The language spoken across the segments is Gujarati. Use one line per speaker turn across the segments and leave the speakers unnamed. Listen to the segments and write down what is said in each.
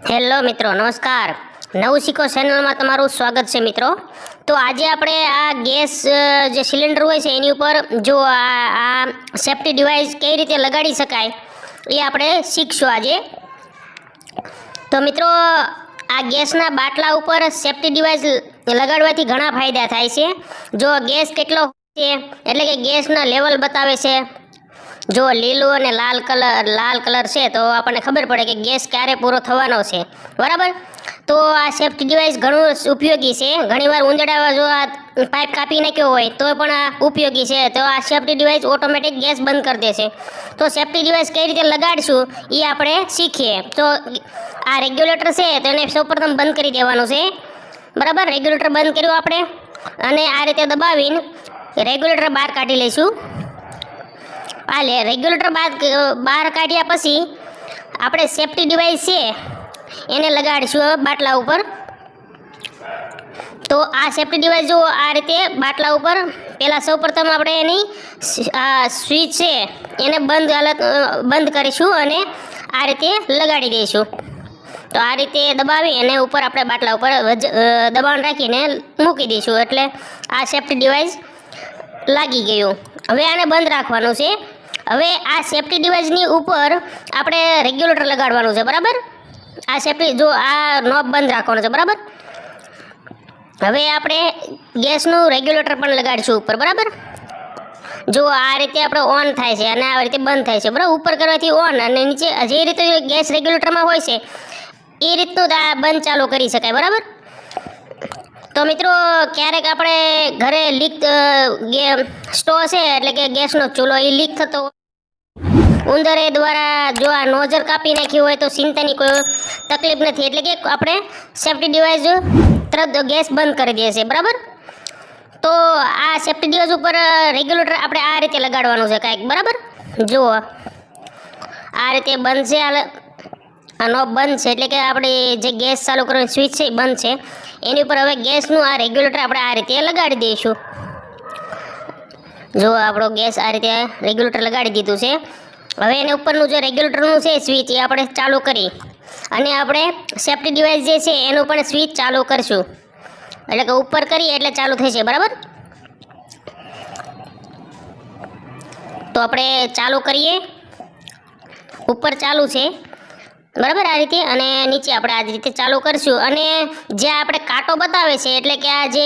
હેલો મિત્રો, નમસ્કાર. નવું શીખો ચેનલમાં તમારું સ્વાગત છે મિત્રો. તો આજે આપણે આ ગેસ જે સિલિન્ડર હોય છે એની ઉપર જો આ સેફ્ટી ડિવાઇસ કઈ રીતે લગાડી શકાય એ આપણે શીખશું આજે. તો મિત્રો, આ ગેસના બાટલા ઉપર સેફ્ટી ડિવાઇસ લગાડવાથી ઘણા ફાયદા થાય છે. જો ગેસ કેટલો છે એટલે કે ગેસના લેવલ બતાવે છે. જો લીલું અને લાલ કલર છે તો આપણને ખબર પડે કે ગેસ ક્યારે પૂરો થવાનો છે, બરાબર. તો આ સેફ્ટી ડિવાઇસ ઘણું ઉપયોગી છે. ઘણીવાર ઉંદરડા જો આ પાઇપ કાપી નાખ્યો હોય તો પણ આ ઉપયોગી છે. તો આ સેફ્ટી ડિવાઇસ ઓટોમેટિક ગેસ બંધ કરી દેશે. તો સેફ્ટી ડિવાઇસ કઈ રીતે લગાડશું એ આપણે શીખીએ. તો આ રેગ્યુલેટર છે તો એને સૌપ્રથમ બંધ કરી દેવાનું છે, બરાબર. રેગ્યુલેટર બંધ કર્યું આપણે અને આ રીતે દબાવીને રેગ્યુલેટર બહાર કાઢી લઈશું. રેગ્યુલેટર બહાર કાઢ્યા પછી આપણે સેફ્ટી ડિવાઇસ છે એને લગાડીશું બાટલા ઉપર. તો આ સેફ્ટી ડિવાઇસ જો આ રીતે બાટલા ઉપર પહેલાં સૌપ્રથમ આપણે એની સ્વિચ છે એને બંધ કરીશું અને આ રીતે લગાડી દઈશું. તો આ રીતે દબાવી અને ઉપર આપણે બાટલા ઉપર દબાણ રાખીને મૂકી દઈશું એટલે આ સેફ્ટી ડિવાઇસ લાગી ગયું. હવે આને બંધ રાખવાનું છે. હવે આ સેફ્ટી ડિવાઇસની ઉપર આપણે રેગ્યુલેટર લગાડવાનું છે, બરાબર. આ સેફ્ટી જો આ નોબ બંધ રાખવાનું છે, બરાબર. હવે આપણે ગેસનું રેગ્યુલેટર પણ લગાડીશું ઉપર, બરાબર. જો આ રીતે આપણે ઓન થાય છે અને આ રીતે બંધ થાય છે, બરાબર. ઉપર કરવાથી ઓન અને નીચે જે રીતે ગેસ રેગ્યુલેટરમાં હોય છે એ રીતનું આ બંધ ચાલુ કરી શકાય, બરાબર. તો મિત્રો, ક્યારેક આપણે ઘરે લીક સ્ટોવ છે એટલે કે ગેસનો ચૂલો એ લીક થતો ઉંદરે દ્વારા જો આ નોઝર કાપી નાખ્યું હોય તો ચિંતાની કોઈ તકલીફ નથી. એટલે કે આપણે સેફ્ટી ડિવાઇસ તરત ગેસ બંધ કરી દે છે, બરાબર. તો આ સેફ્ટી ડિવાઇસ ઉપર રેગ્યુલેટર આપણે આ રીતે લગાડવાનું છે કાંઈક, બરાબર. જુઓ આ રીતે બંધ છે, આ નોબ બંધ છે એટલે કે આપણે જે ગેસ ચાલુ કરવાની સ્વિચ છે એ બંધ છે. એની ઉપર હવે ગેસનું આ રેગ્યુલેટર આપણે આ રીતે લગાડી દઈશું. જો આપણો ગેસ આ રીતે રેગ્યુલેટર લગાડી દીધું છે. હવે એને ઉપરનું જે રેગ્યુલેટરનું છે સ્વિચ એ આપણે ચાલુ કરી અને આપણે સેફ્ટી ડિવાઇસ જે છે એનું પણ સ્વિચ ચાલુ કરીશું. એટલે કે ઉપર કરીએ એટલે ચાલુ થશે, બરાબર. તો આપણે ચાલુ કરીએ. ઉપર ચાલુ છે, બરાબર, આ રીતે. અને નીચે આપણે આ રીતે ચાલુ કરીશું અને જે આપણે કાંટો બતાવે છે એટલે કે આ જે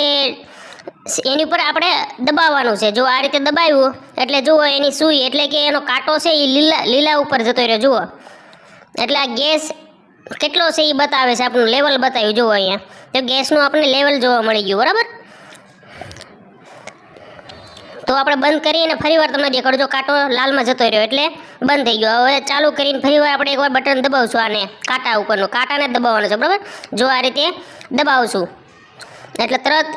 એની ઉપર આપણે દબાવવાનું છે. જો આ રીતે દબાવ્યું એટલે જુઓ એની સુઈ એટલે કે એનો કાંટો છે એ લીલા ઉપર જતો રહ્યો, જુઓ. એટલે આ ગેસ કેટલો છે એ બતાવે છે, આપણું લેવલ બતાવ્યું, જુઓ અહીંયા. તો ગેસનું આપણને લેવલ જોવા મળી ગયું, બરાબર. તો આપણે બંધ કરીને ફરીવાર તમને દેખાડો. જો કાંટો લાલમાં જતો રહ્યો એટલે બંધ થઈ ગયો. હવે ચાલુ કરીને ફરીવાર આપણે એકવાર બટન દબાવશું આને કાંટા ઉપરનું, કાંટાને દબાવવાનું છે, બરાબર. જો આ રીતે દબાવશું એટલે તરત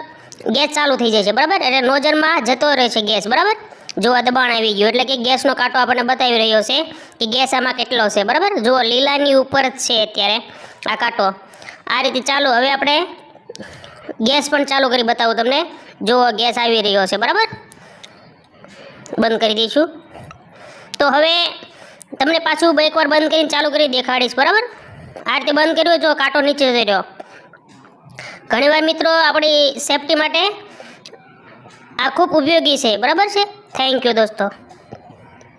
ગેસ ચાલુ થઈ જાય છે, બરાબર. એટલે નોઝરમાં જતો રહે છે ગેસ, બરાબર. જો આ દબાણ આવી ગયું એટલે કે ગેસનો કાંટો આપણને બતાવી રહ્યો છે કે ગેસ આમાં કેટલો છે, બરાબર. જો લીલાની ઉપર જ છે અત્યારે આ કાંટો. આ રીતે ચાલુ. હવે આપણે ગેસ પણ ચાલુ કરી બતાવું તમને. જો ગેસ આવી રહ્યો છે, બરાબર. બંધ કરી દઈશું. તો હવે તમને પાછું એકવાર બંધ કરીને ચાલુ કરી દેખાડીશ, બરાબર. આ રીતે બંધ કર્યું, જો કાંટો નીચે જઈ રહ્યો. ઘણીવાર મિત્રો આપણી સેફ્ટી માટે આ ખૂબ ઉપયોગી છે, બરાબર છે. થેન્ક યુ દોસ્તો.